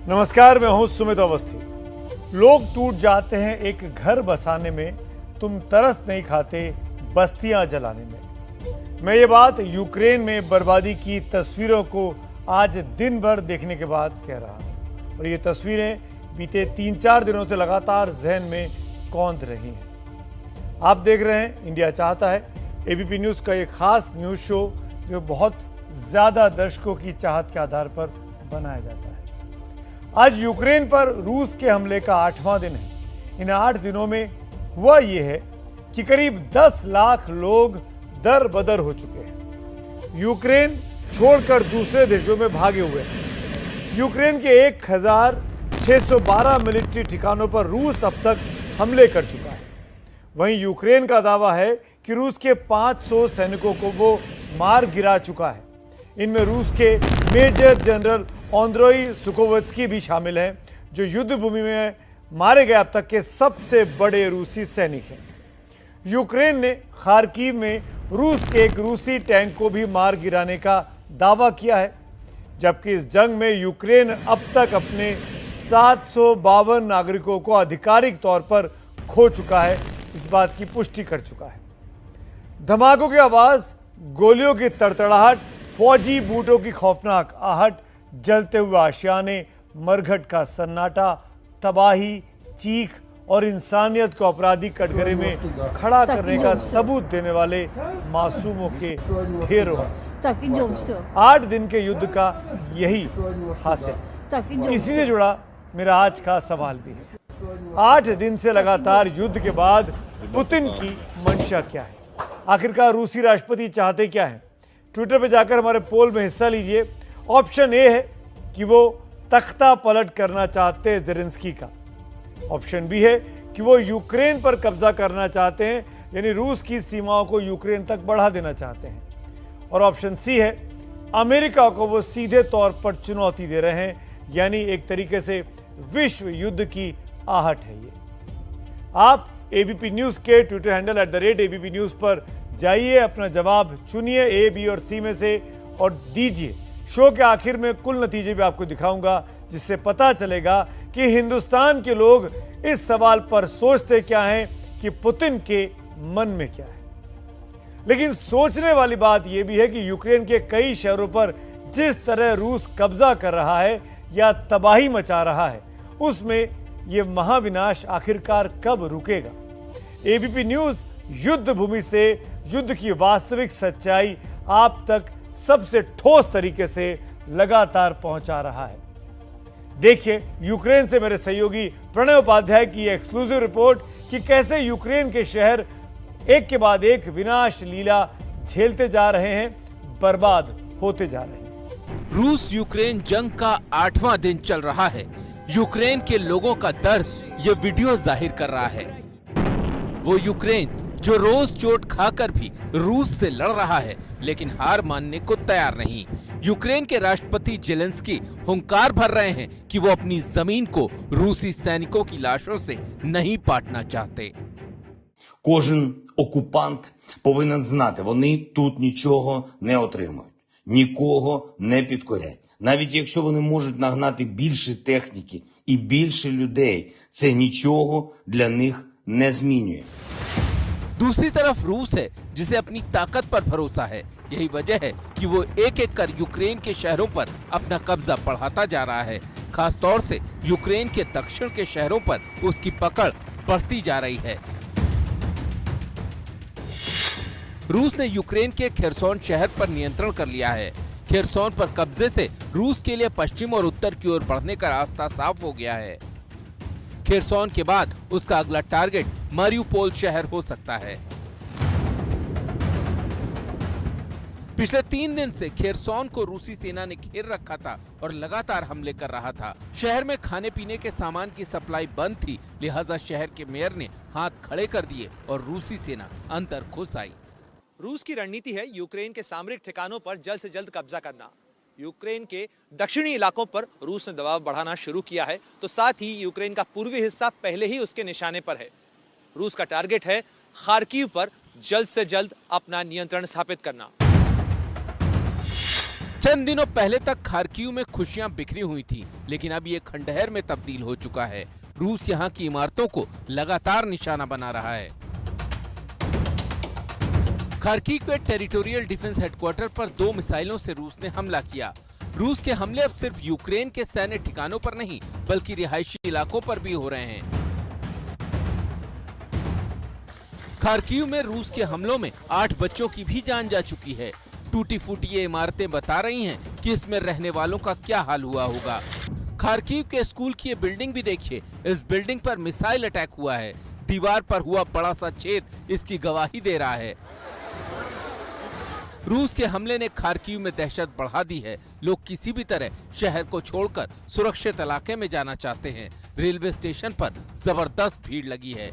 नमस्कार, मैं हूं सुमित अवस्थी। लोग टूट जाते हैं एक घर बसाने में, तुम तरस नहीं खाते बस्तियां जलाने में। मैं ये बात यूक्रेन में बर्बादी की तस्वीरों को आज दिन भर देखने के बाद कह रहा हूं, और ये तस्वीरें बीते 3-4 दिनों से लगातार जहन में कौंध रही हैं। आप देख रहे हैं इंडिया चाहता है, एबीपी न्यूज़ का एक खास न्यूज़ शो जो बहुत ज़्यादा दर्शकों की चाहत के आधार पर बनाया जाता है। आज यूक्रेन पर रूस के हमले का 8वां दिन है। इन 8 दिनों में हुआ ये है कि करीब 10 लाख लोग दर बदर हो चुके हैं, यूक्रेन छोड़कर दूसरे देशों में भागे हुए हैं। यूक्रेन के 1612 मिलिट्री ठिकानों पर रूस अब तक हमले कर चुका है। वहीं यूक्रेन का दावा है कि रूस के 500 सैनिकों को वो मार गिरा चुका है। इनमें रूस के मेजर जनरल आंद्रेई सुकोवस्की भी शामिल हैं, जो युद्ध भूमि में मारे गए अब तक के सबसे बड़े रूसी सैनिक हैं। यूक्रेन ने खार्किव में रूस के एक रूसी टैंक को भी मार गिराने का दावा किया है, जबकि इस जंग में यूक्रेन अब तक अपने 752 नागरिकों को आधिकारिक तौर पर खो चुका है। इस बात की पुष्टि कर चुका है। धमाकों की आवाज, गोलियों की तड़तड़ाहट, फौजी बूटों की खौफनाक आहट, जलते हुए आशियाने, मरघट का सन्नाटा, तबाही, चीख और इंसानियत को अपराधी कटघरे में खड़ा करने का सबूत देने वाले मासूमों के ढेरों। 8 दिन के युद्ध का यही हासिल। इसी से जुड़ा मेरा आज का सवाल भी है। 8 दिन से लगातार युद्ध के बाद पुतिन की मंशा क्या है? आखिरकार रूसी राष्ट्रपति चाहते क्या है? ट्विटर पर जाकर हमारे पोल में हिस्सा लीजिए। ऑप्शन ए है कि वो तख्ता पलट करना चाहते हैं ज़ेलेंस्की का। ऑप्शन बी है कि वो यूक्रेन पर कब्जा करना चाहते हैं, यानी रूस की सीमाओं को यूक्रेन तक बढ़ा देना चाहते हैं। और ऑप्शन सी है, अमेरिका को वो सीधे तौर पर चुनौती दे रहे हैं, यानी एक तरीके से विश्व युद्ध की आहट है ये। आप एबीपी न्यूज़ के ट्विटर हैंडल @ABP न्यूज़ पर जाइए, अपना जवाब चुनिए ए, बी और सी में से और दीजिए। शो के आखिर में कुल नतीजे भी आपको दिखाऊंगा, जिससे पता चलेगा कि हिंदुस्तान के लोग इस सवाल पर सोचते क्या हैं कि पुतिन के मन में क्या है। लेकिन सोचने वाली बात यह भी है कि यूक्रेन के कई शहरों पर जिस तरह रूस कब्जा कर रहा है या तबाही मचा रहा है, उसमें यह महाविनाश आखिरकार कब रुकेगा? एबीपी न्यूज़ युद्ध भूमि से युद्ध की वास्तविक सच्चाई आप तक सबसे ठोस तरीके से लगातार पहुंचा रहा है। देखिए यूक्रेन से मेरे सहयोगी प्रणय उपाध्याय की एक्सक्लूसिव रिपोर्ट कि कैसे यूक्रेन के शहर एक के बाद एक विनाश लीला झेलते जा रहे हैं, बर्बाद होते जा रहे हैं। रूस यूक्रेन जंग का 8वां दिन चल रहा है। यूक्रेन के लोगों का दर्द ये वीडियो जाहिर कर रहा है। वो यूक्रेन जो रोज चोट खाकर भी रूस से लड़ रहा है, लेकिन हार मानने को तैयार नहीं। यूक्रेन के राष्ट्रपति ज़ेलेंस्की हुंकार भर रहे हैं कि वो अपनी जमीन को रूसी सैनिकों की लाशों से नहीं पाटना चाहते। Кожен окупант повинен знати, вони тут нічого не отримають, нікого не підкорять. Навіть якщо вони можуть нагнати більше техніки і більше людей, це нічого для них не змінює. दूसरी तरफ रूस है, जिसे अपनी ताकत पर भरोसा है। यही वजह है कि वो एक एक कर यूक्रेन के शहरों पर अपना कब्जा बढ़ाता जा रहा है। खास तौर से यूक्रेन के दक्षिण के शहरों पर उसकी पकड़ बढ़ती जा रही है। रूस ने यूक्रेन के खेरसोन शहर पर नियंत्रण कर लिया है। खेरसोन पर कब्जे से रूस के लिए पश्चिम और उत्तर की ओर बढ़ने का रास्ता साफ हो गया है। खेरसोन के बाद उसका अगला टारगेट मारियुपोल शहर हो सकता है। पिछले 3 दिन से खेरसोन को रूसी सेना ने घेर रखा था और लगातार हमले कर रहा था। शहर में खाने पीने के सामान की सप्लाई बंद थी, लिहाजा शहर के मेयर ने हाथ खड़े कर दिए और रूसी सेना अंदर घुस आई। रूस की रणनीति है यूक्रेन के सामरिक ठिकानों पर जल्द से जल्द कब्जा करना। यूक्रेन के दक्षिणी इलाकों पर रूस ने दबाव बढ़ाना शुरू किया है, तो साथ ही यूक्रेन का पूर्वी हिस्सा पहले ही उसके निशाने पर है। रूस का टारगेट है खार्किव पर जल्द से जल्द अपना नियंत्रण स्थापित करना। चंद दिनों पहले तक खार्किव में खुशियां बिखरी हुई थी, लेकिन अब ये खंडहर में तब्दील हो चुका है। रूस यहाँ की इमारतों को लगातार निशाना बना रहा है। खार्किव के टेरिटोरियल डिफेंस हेडक्वार्टर पर 2 मिसाइलों से रूस ने हमला किया। रूस के हमले अब सिर्फ यूक्रेन के सैन्य ठिकानों पर नहीं, बल्कि रिहायशी इलाकों पर भी हो रहे हैं। खार्किव में रूस के हमलों में 8 बच्चों की भी जान जा चुकी है। टूटी फूटी ये इमारतें बता रही हैं कि इसमें रहने वालों का क्या हाल हुआ होगा। खार्किव के स्कूल की ये बिल्डिंग भी देखिए, इस बिल्डिंग पर मिसाइल अटैक हुआ है। दीवार पर हुआ बड़ा सा छेद इसकी गवाही दे रहा है। रूस के हमले ने खार्किव में दहशत बढ़ा दी है। लोग किसी भी तरह शहर को छोड़कर सुरक्षित इलाके में जाना चाहते हैं। रेलवे स्टेशन पर जबरदस्त भीड़ लगी है।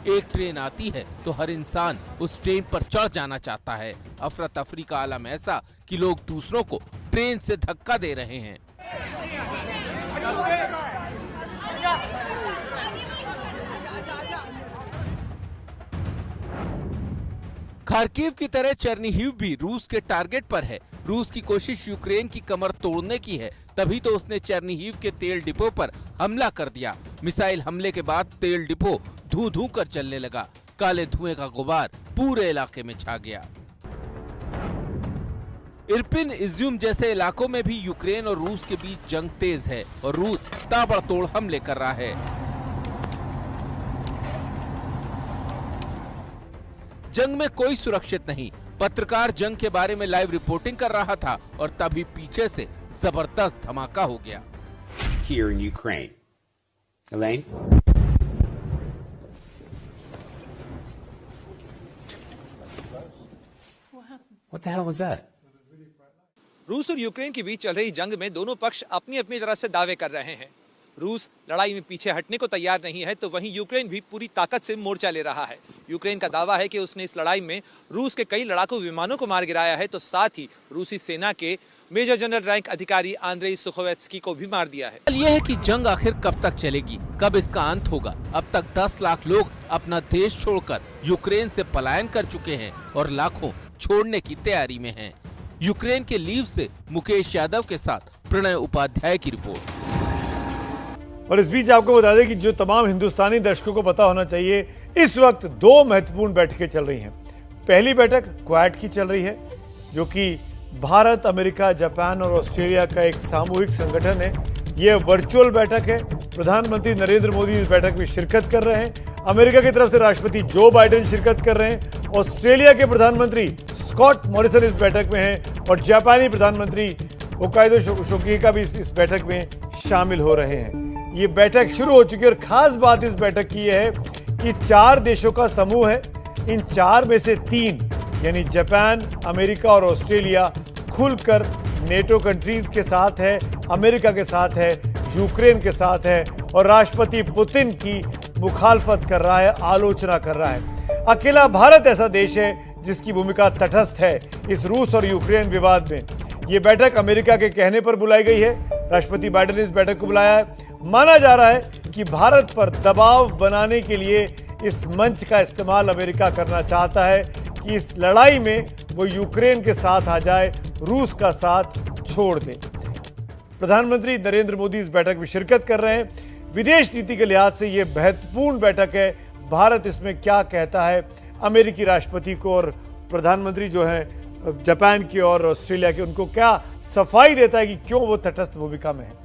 एक ट्रेन आती है तो हर इंसान उस ट्रेन पर चढ़ जाना चाहता है। अफरा तफरी का आलम ऐसा कि लोग दूसरों को ट्रेन से धक्का दे रहे हैं। खार्किव की तरह चेर्निहिव भी रूस के टारगेट पर है। रूस की कोशिश यूक्रेन की कमर तोड़ने की है, तभी तो उसने चेर्निहिव के तेल डिपो पर हमला कर दिया। मिसाइल हमले के बाद तेल डिपो धू धू कर चलने लगा। काले धुएं का गुबार पूरे इलाके में छा गया। इरपिन, इज्यूम जैसे इलाकों में भी यूक्रेन और रूस के बीच जंग तेज है और रूस ताबड़तोड़ हमले कर रहा है। जंग में कोई सुरक्षित नहीं। पत्रकार जंग के बारे में लाइव रिपोर्टिंग कर रहा था और तभी पीछे से जबरदस्त धमाका हो गया। Here in Ukraine. Elaine? What the hell was that? रूस और यूक्रेन के बीच चल रही जंग में दोनों पक्ष अपनी अपनी तरफ से दावे कर रहे हैं। रूस लड़ाई में पीछे हटने को तैयार नहीं है, तो वहीं यूक्रेन भी पूरी ताकत से मोर्चा ले रहा है। यूक्रेन का दावा है कि उसने इस लड़ाई में रूस के कई लड़ाकू विमानों को मार गिराया है, तो साथ ही रूसी सेना के मेजर जनरल रैंक अधिकारी आंद्रेई सुखोवेत्स्की को भी मार दिया है। यह है कि जंग आखिर कब तक चलेगी, कब इसका अंत होगा। अब तक 10 लाख लोग अपना देश छोड़कर यूक्रेन से पलायन कर चुके हैं और लाखों छोड़ने की तैयारी में हैं। यूक्रेन के लीव से मुकेश यादव के साथ प्रणय उपाध्याय की रिपोर्ट। और इस बीच आपको बता दें कि जो तमाम हिंदुस्तानी दर्शकों को पता होना चाहिए, इस वक्त 2 महत्वपूर्ण बैठकें चल रही हैं। पहली बैठक क्वाड की चल रही है, जो कि भारत, अमेरिका, जापान और ऑस्ट्रेलिया का एक सामूहिक संगठन है। यह वर्चुअल बैठक है। प्रधानमंत्री नरेंद्र मोदी इस बैठक में शिरकत कर रहे हैं। अमेरिका की तरफ से राष्ट्रपति जो बाइडेन शिरकत कर रहे हैं। ऑस्ट्रेलिया के प्रधानमंत्री स्कॉट मॉरिसन इस बैठक में हैं और जापानी प्रधानमंत्री होकाइडो शोकिहिका भी इस बैठक में शामिल हो रहे हैं। ये बैठक शुरू हो चुकी है और खास बात इस बैठक की यह है कि 4 देशों का समूह है। इन 4 में से 3 यानी जापान, अमेरिका और ऑस्ट्रेलिया खुलकर नेटो कंट्रीज के साथ है, अमेरिका के साथ है, यूक्रेन के साथ है और राष्ट्रपति पुतिन की मुखालफत कर रहा है, आलोचना कर रहा है। अकेला भारत ऐसा देश है जिसकी भूमिका तटस्थ है इस रूस और यूक्रेन विवाद में। यह बैठक अमेरिका के कहने पर बुलाई गई है। राष्ट्रपति बाइडेन ने इस बैठक को बुलाया है। माना जा रहा है कि भारत पर दबाव बनाने के लिए इस मंच का इस्तेमाल अमेरिका करना चाहता है कि इस लड़ाई में वो यूक्रेन के साथ आ जाए, रूस का साथ छोड़ दे। प्रधानमंत्री नरेंद्र मोदी इस बैठक में शिरकत कर रहे हैं। विदेश नीति के लिहाज से यह महत्वपूर्ण बैठक है। भारत इसमें क्या कहता है, अमेरिकी राष्ट्रपति को और प्रधानमंत्री जो हैं जापान की और ऑस्ट्रेलिया के, उनको क्या सफाई देता है कि क्यों वो तटस्थ भूमिका में है।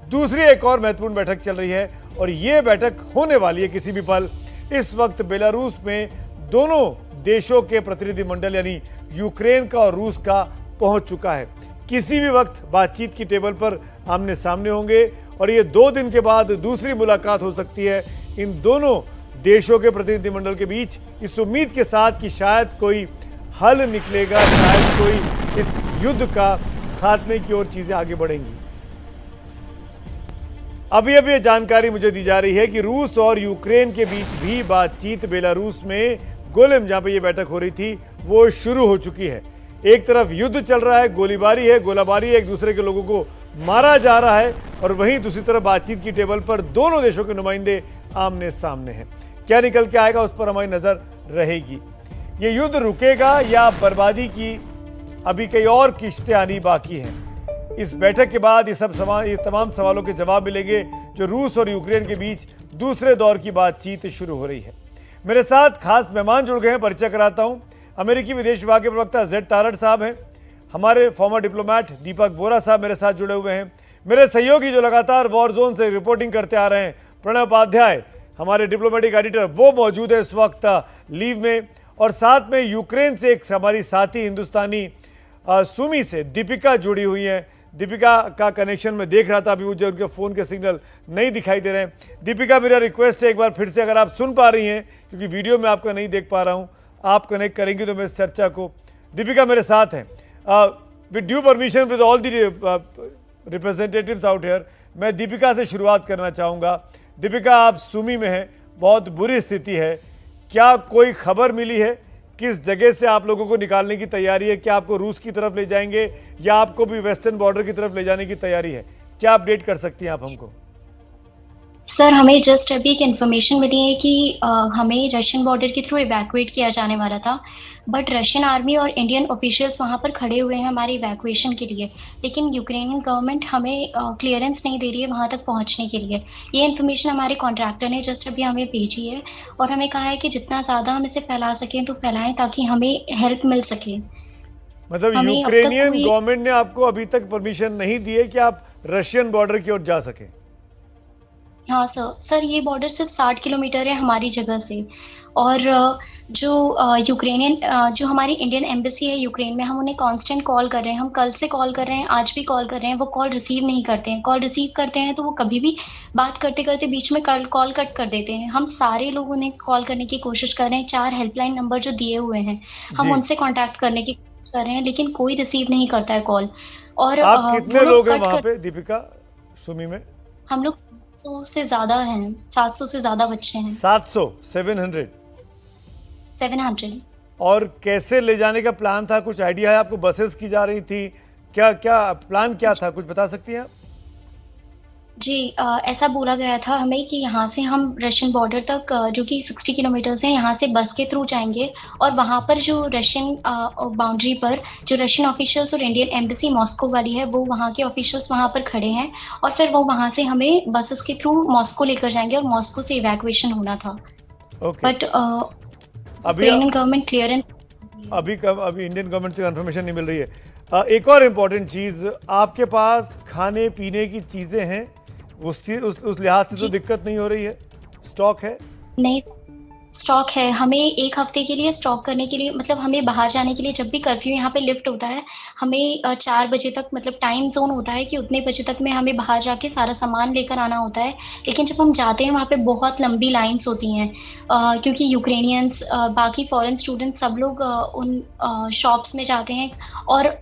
दूसरी एक और महत्वपूर्ण बैठक चल रही है और ये बैठक होने वाली है किसी भी पल। इस वक्त बेलारूस में दोनों देशों के प्रतिनिधिमंडल यानी यूक्रेन का और रूस का पहुंच चुका है। किसी भी वक्त बातचीत की टेबल पर आमने सामने होंगे और ये 2 दिन के बाद दूसरी मुलाकात हो सकती है इन दोनों देशों के प्रतिनिधिमंडल के बीच, इस उम्मीद के साथ कि शायद कोई हल निकलेगा, शायद कोई इस युद्ध का खात्मे की ओर चीजें आगे बढ़ेंगी। अभी ये जानकारी मुझे दी जा रही है कि रूस और यूक्रेन के बीच भी बातचीत बेलारूस में गोलेम, जहां पे ये बैठक हो रही थी, वो शुरू हो चुकी है। एक तरफ युद्ध चल रहा है, गोलीबारी है, गोलाबारी है, एक दूसरे के लोगों को मारा जा रहा है और वहीं दूसरी तरफ बातचीत की टेबल पर दोनों देशों के नुमाइंदे आमने सामने हैं। क्या निकल के आएगा उस पर हमारी नजर रहेगी। ये युद्ध रुकेगा या बर्बादी की अभी कई और किश्तें आनी बाकी हैं? इस बैठक के बाद ये तमाम सवालों के जवाब मिलेंगे जो रूस और यूक्रेन के बीच दूसरे दौर की बातचीत शुरू हो रही है। मेरे साथ खास मेहमान जुड़ गए हैं, परिचय कराता हूं। अमेरिकी विदेश विभाग के प्रवक्ता जेड तारड़ साहब हैं, हमारे फॉर्मर डिप्लोमेट दीपक वोरा साहब मेरे साथ जुड़े हुए हैं, मेरे सहयोगी जो लगातार वॉर जोन से रिपोर्टिंग करते आ रहे हैं प्रणव उपाध्याय, हमारे डिप्लोमेटिक एडिटर, वो मौजूद है इस वक्त लीव में, और साथ में यूक्रेन से एक हमारी साथी हिंदुस्तानी सुमी से दीपिका जुड़ी हुई हैं। दीपिका का कनेक्शन मैं देख रहा था, अभी मुझे उनके फ़ोन के सिग्नल नहीं दिखाई दे रहे हैं। दीपिका, मेरा रिक्वेस्ट है एक बार फिर से, अगर आप सुन पा रही हैं, क्योंकि वीडियो में आपको नहीं देख पा रहा हूं, आप कनेक्ट करेंगी तो मैं इस चर्चा को। दीपिका मेरे साथ हैं, with due permission, with all the representatives out here, मैं दीपिका से शुरुआत करना चाहूँगा। दीपिका, आप सुमी में हैं, बहुत बुरी स्थिति है, क्या कोई खबर मिली है किस जगह से आप लोगों को निकालने की तैयारी है? क्या आपको रूस की तरफ ले जाएंगे या आपको भी वेस्टर्न बॉर्डर की तरफ ले जाने की तैयारी है? क्या अपडेट कर सकती हैं आप हमको? सर, हमें जस्ट अभी एक इन्फॉर्मेशन मिली है कि हमें रशियन बॉर्डर के थ्रू इवैक्यूएट किया जाने वाला था, बट रशियन आर्मी और इंडियन ऑफिशियल्स वहाँ पर खड़े हुए हैं हमारे इवैक्यूएशन के लिए, लेकिन यूक्रेनियन गवर्नमेंट हमें क्लियरेंस नहीं दे रही है वहाँ तक पहुँचने के लिए। ये इन्फॉर्मेशन हमारे कॉन्ट्रैक्टर ने जस्ट अभी हमें भेजी है और हमें कहा है कि जितना ज़्यादा हम इसे फैला सकें तो फैलाएं ताकि हमें हेल्प मिल सके। मतलब यूक्रेनियन गवर्नमेंट ने आपको अभी तक परमिशन नहीं दी है कि आप रशियन बॉर्डर की ओर जा सकें? हाँ सर, ये बॉर्डर सिर्फ 60 किलोमीटर है हमारी जगह से, और जो यूक्रेनियन जो हमारी इंडियन एम्बेसी है यूक्रेन में, हम उन्हें कांस्टेंट कॉल कर रहे हैं, हम कल से कॉल कर रहे हैं, आज भी कॉल कर रहे हैं, वो कॉल रिसीव नहीं करते हैं। कॉल रिसीव करते हैं तो वो कभी भी बात करते करते बीच में कॉल कट कर देते हैं। हम सारे लोग उन्हें कॉल करने की कोशिश कर रहे हैं, 4 हेल्पलाइन नंबर जो दिए हुए हैं हम उनसे कॉन्टैक्ट करने की कोशिश कर रहे हैं, लेकिन कोई रिसीव नहीं करता है कॉल। और आप कितने लोग हैं वहाँ पे दीपिका, सुमी में? हम लोग 700 से ज्यादा हैं, 700 से ज्यादा बच्चे हैं। 700? 700? और कैसे ले जाने का प्लान था? कुछ आइडिया है आपको? बसेस की जा रही थी, क्या प्लान क्या था, कुछ बता सकती हैं आप? जी, ऐसा बोला गया था हमें कि यहाँ से हम रशियन बॉर्डर तक जो कि 60 किलोमीटर्स है, यहाँ से बस के थ्रू जाएंगे और वहाँ पर जो रशियन बाउंड्री पर जो रशियन ऑफिशियल्स और इंडियन एम्बेसी मॉस्को वाली है, वो वहाँ के ऑफिशियल्स वहाँ पर खड़े हैं और फिर वो वहाँ से हमें बसेस के थ्रू मॉस्को लेकर जाएंगे और मॉस्को से इवैक्यूएशन होना था। बट अभी गवर्नमेंट क्लियरेंस अभी इंडियन गवर्नमेंट से कंफर्मेशन नहीं मिल रही है। एक और इम्पोर्टेंट चीज़, आपके पास खाने पीने की चीज़ें हैं, उस लिहाज से तो दिक्कत नहीं हो रही है? स्टॉक है? नहीं, स्टॉक है। हमें 1 हफ्ते के लिए स्टॉक करने के लिए, मतलब हमें बाहर जाने के लिए जब भी कर्फ्यू यहाँ पे लिफ्ट होता है, हमें 4 बजे तक, मतलब टाइम जोन होता है कि उतने बजे तक में हमें बाहर जाके सारा सामान लेकर आना होता है। लेकिन जब हम जाते हैं वहाँ पे बहुत लंबी लाइंस होती हैं, क्योंकि यूक्रेनियंस, बाकी फॉरेन स्टूडेंट्स सब लोग उन शॉप्स में जाते हैं और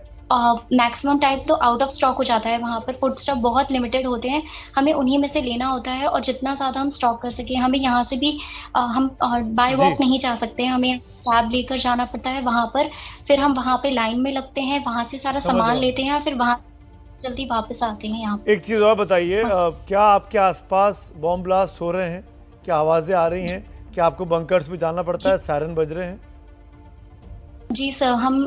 मैक्सिमम टाइम तो आउट ऑफ स्टॉक हो जाता है वहाँ पर। फूड स्टॉक बहुत लिमिटेड होते हैं, हमें उन्हीं में से लेना होता है और जितना ज़्यादा हम स्टॉक कर सकें। हमें यहाँ से भी हम बाय वॉक नहीं जा सकते, हमें कैब लेकर जाना पड़ता है वहाँ पर, फिर हम वहाँ पे लाइन में लगते हैं, वहाँ से सारा सामान लेते हैं, फिर वहाँ जल्दी वापस आते हैं यहाँ। एक चीज़ और बताइए, क्या आपके आसपास बॉम्ब ब्लास्ट हो रहे हैं? क्या आवाज़ें आ रही हैं? क्या आपको बंकर्स में जाना पड़ता है? सायरन बज रहे हैं? जी सर, हम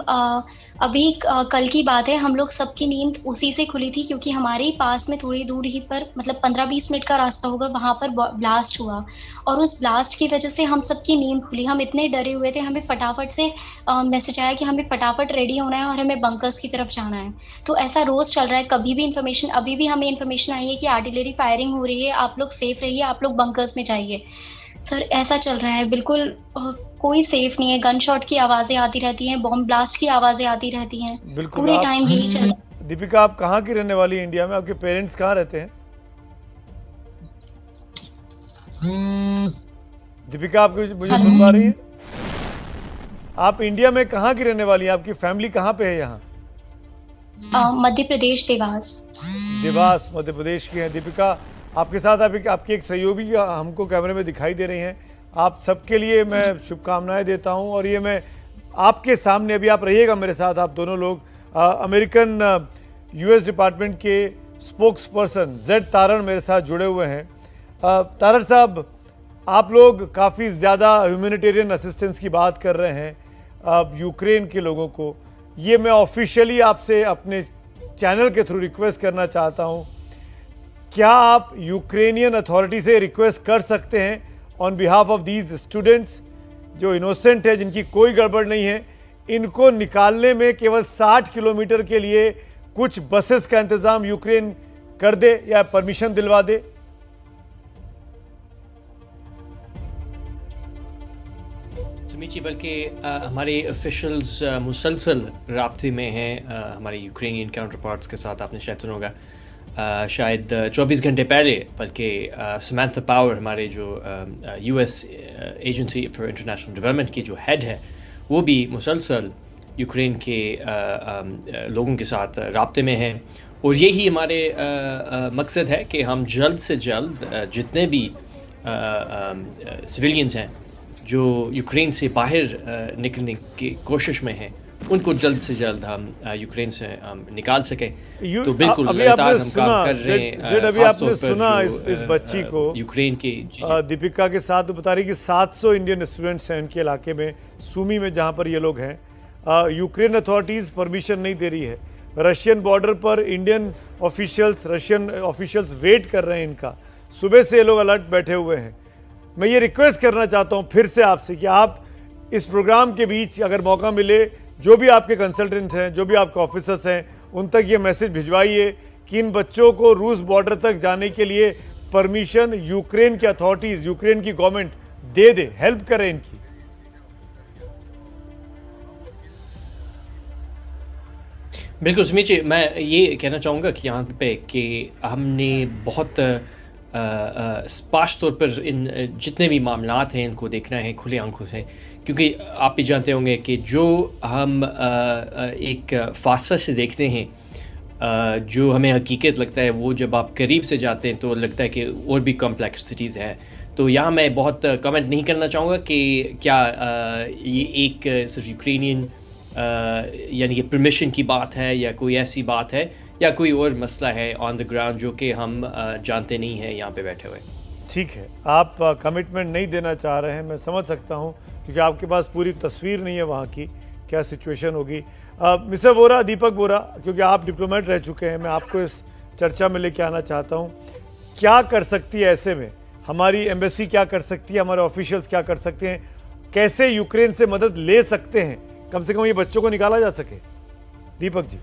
अभी कल की बात है, हम लोग सबकी नींद उसी से खुली थी क्योंकि हमारे पास में थोड़ी दूर ही पर, मतलब 15-20 मिनट का रास्ता होगा, वहाँ पर ब्लास्ट हुआ और उस ब्लास्ट की वजह से हम सबकी नींद खुली। हम इतने डरे हुए थे, हमें फटाफट से मैसेज आया कि हमें फटाफट रेडी होना है और हमें बंकर्स की तरफ जाना है। तो ऐसा रोज चल रहा है। कभी भी इन्फॉर्मेशन, अभी भी हमें इन्फॉर्मेशन आई है कि आर्टिलरी फायरिंग हो रही है, आप लोग सेफ रहिए, आप लोग बंकर्स में जाइए। सर, ऐसा चल रहा है, बिल्कुल कोई सेफ नहीं है। गन शॉट की आवाजें आती रहती हैं, बॉम्ब ब्लास्ट की आवाजें आती रहती हैं, पूरे टाइम यही चल रहा है। दीपिका, आप कहाँ की रहने वाली है इंडिया में? आपके पेरेंट्स कहाँ रहते हैं? दीपिका, आप मुझे सुन पा रही हैं? आप इंडिया में कहाँ की रहने वाली हैं? आपकी फैमिली कहाँ पे है यहाँ? मध्य प्रदेश, देवास मध्य प्रदेश की है। दीपिका, आपके साथ आपकी एक सहयोगी हमको कैमरे में दिखाई दे रही हैं। आप सबके लिए मैं शुभकामनाएं देता हूं और ये मैं आपके सामने, अभी आप रहिएगा मेरे साथ, आप दोनों लोग अमेरिकन यूएस डिपार्टमेंट के स्पोक्स पर्सन जेड तारड़ मेरे साथ जुड़े हुए हैं। तारड़ साहब, आप लोग काफ़ी ज़्यादा ह्यूमैनिटेरियन असिस्टेंस की बात कर रहे हैं, यूक्रेन के लोगों को, ये मैं ऑफिशियली आपसे अपने चैनल के थ्रू रिक्वेस्ट करना चाहता हूँ। क्या आप यूक्रेनियन अथॉरिटी से रिक्वेस्ट कर सकते हैं on behalf of these students जो इनोसेंट है, जिनकी कोई गड़बड़ नहीं है, इनको निकालने में केवल 60 किलोमीटर के लिए कुछ बसेस का इंतजाम यूक्रेन कर दे या परमिशन दिलवा दे? सुमित, बल्कि हमारे ऑफिशियल्स मुसलसल राब्ते में हैं हमारे यूक्रेनियन काउंटर पार्ट्स के साथ। आपने शायद सुना होगा शायद 24 घंटे पहले, बल्कि समांथा पावर हमारे जो US agency for international development की जो हेड है, वो भी मुसलसल यूक्रेन के लोगों के साथ राब्ते में हैं। और यही हमारे मकसद है कि हम जल्द से जल्द जितने भी सिविलियंस हैं जो यूक्रेन से बाहर निकलने की कोशिश में हैं, उनको जल्द से जल्द हम यूक्रेन से निकाल सकें। तो बिल्कुल अभी आपने सुना, अभी आपने सुना इस बच्ची को यूक्रेन की दीपिका के साथ बता रही कि 700 इंडियन स्टूडेंट्स हैं उनके इलाके में, सूमी में, जहां पर ये लोग हैं। यूक्रेन अथॉरिटीज़ परमिशन नहीं दे रही है। रशियन बॉर्डर पर इंडियन रशियन ऑफिशियल्स वेट कर रहे हैं इनका। सुबह से ये लोग अलर्ट बैठे हुए हैं। मैं ये रिक्वेस्ट करना चाहता हूँ फिर से आपसे कि आप इस प्रोग्राम के बीच अगर मौका मिले, जो भी आपके कंसल्टेंट हैं, जो भी आपके ऑफिसर्स हैं, उन तक ये मैसेज भिजवाइए कि इन बच्चों को रूस बॉर्डर तक जाने के लिए परमिशन यूक्रेन की अथॉरिटीज़, यूक्रेन की गवर्नमेंट दे दे, हेल्प करें इनकी। बिल्कुल सुमित जी, मैं ये कहना चाहूँगा कि यहाँ पे कि हमने बहुत स्पष्ट तौर पर इन जितने भी मामलात हैं इनको देखना है खुले आंखों से, क्योंकि आप भी जानते होंगे कि जो हम एक फासला से देखते हैं, जो हमें हकीकत लगता है, वो जब आप करीब से जाते हैं तो लगता है कि और भी कॉम्प्लेक्सिटीज़ हैं। तो यहाँ मैं बहुत कमेंट नहीं करना चाहूँगा कि क्या ये एक सिर्फ यूक्रेनियन यानी कि परमिशन की बात है या कोई ऐसी बात है या कोई और मसला है ऑन द ग्राउंड जो कि हम जानते नहीं हैं यहाँ पे बैठे हुए। ठीक है, आप कमिटमेंट नहीं देना चाह रहे हैं, मैं समझ सकता हूँ, क्योंकि आपके पास पूरी तस्वीर नहीं है वहाँ की क्या सिचुएशन होगी। मिस्टर वोरा, दीपक वोरा, क्योंकि आप डिप्लोमेट रह चुके हैं, मैं आपको इस चर्चा में लेके आना चाहता हूँ। क्या कर सकती है ऐसे में हमारी एम्बेसी, क्या कर सकती है, हमारे ऑफिशियल्स क्या कर सकते हैं, कैसे यूक्रेन से मदद ले सकते हैं, कम से कम ये बच्चों को निकाला जा सके? दीपक जी।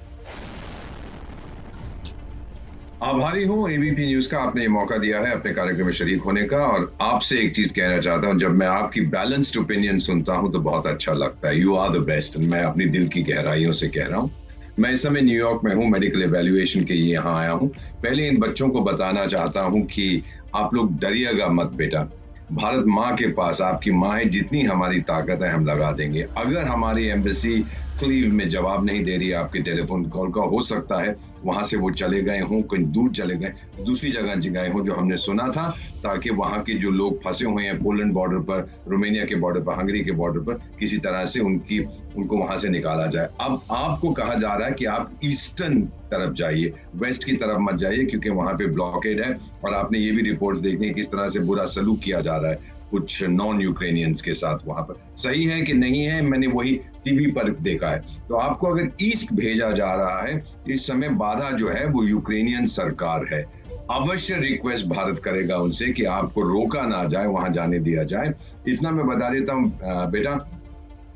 आभारी हूँ एबीपी न्यूज का, आपने ये मौका दिया है अपने कार्यक्रम में शरीक होने का। और आपसे एक चीज कहना चाहता हूँ, जब मैं आपकी बैलेंस्ड ओपिनियन सुनता हूँ तो बहुत अच्छा लगता है। You are the best. मैं अपनी दिल की गहराइयों से कह रहा हूँ। मैं इस समय न्यूयॉर्क में हूँ, मेडिकल एवेल्युएशन के लिए यहाँ आया हूँ। पहले इन बच्चों को बताना चाहता हूँ कि आप लोग डरिएगा मत बेटा। भारत माँ के पास, आपकी माँ है, जितनी हमारी ताकत है हम लगा देंगे। अगर हमारी एम्बेसी क्लीव में जवाब नहीं दे रही है आपके टेलीफोन कॉल का, हो सकता है वहां से वो चले गए हों, कहीं दूर चले गए, दूसरी जगह गए हों जो हमने सुना था, ताकि वहां के जो लोग फंसे हुए हैं पोलैंड बॉर्डर पर, रोमानिया के बॉर्डर पर, हंगरी के बॉर्डर पर, किसी तरह से उनको वहां से निकाला जाए। अब आपको कहा जा रहा है कि आप ईस्टर्न तरफ जाइए, वेस्ट की तरफ मत जाइए, क्योंकि वहां पे ब्लॉकेड है। और आपने ये भी रिपोर्ट्स देखनी है किस तरह से बुरा सलूक किया जा रहा है कुछ नॉन यूक्रेनियंस के साथ वहां पर। सही है कि नहीं है, मैंने वही टीवी पर देखा है। तो आपको अगर ईस्ट भेजा जा रहा है, इस समय बाधा जो है वो यूक्रेनियन सरकार है। अवश्य रिक्वेस्ट भारत करेगा उनसे कि आपको रोका ना जाए, वहां जाने दिया जाए। इतना मैं बता देता हूँ बेटा,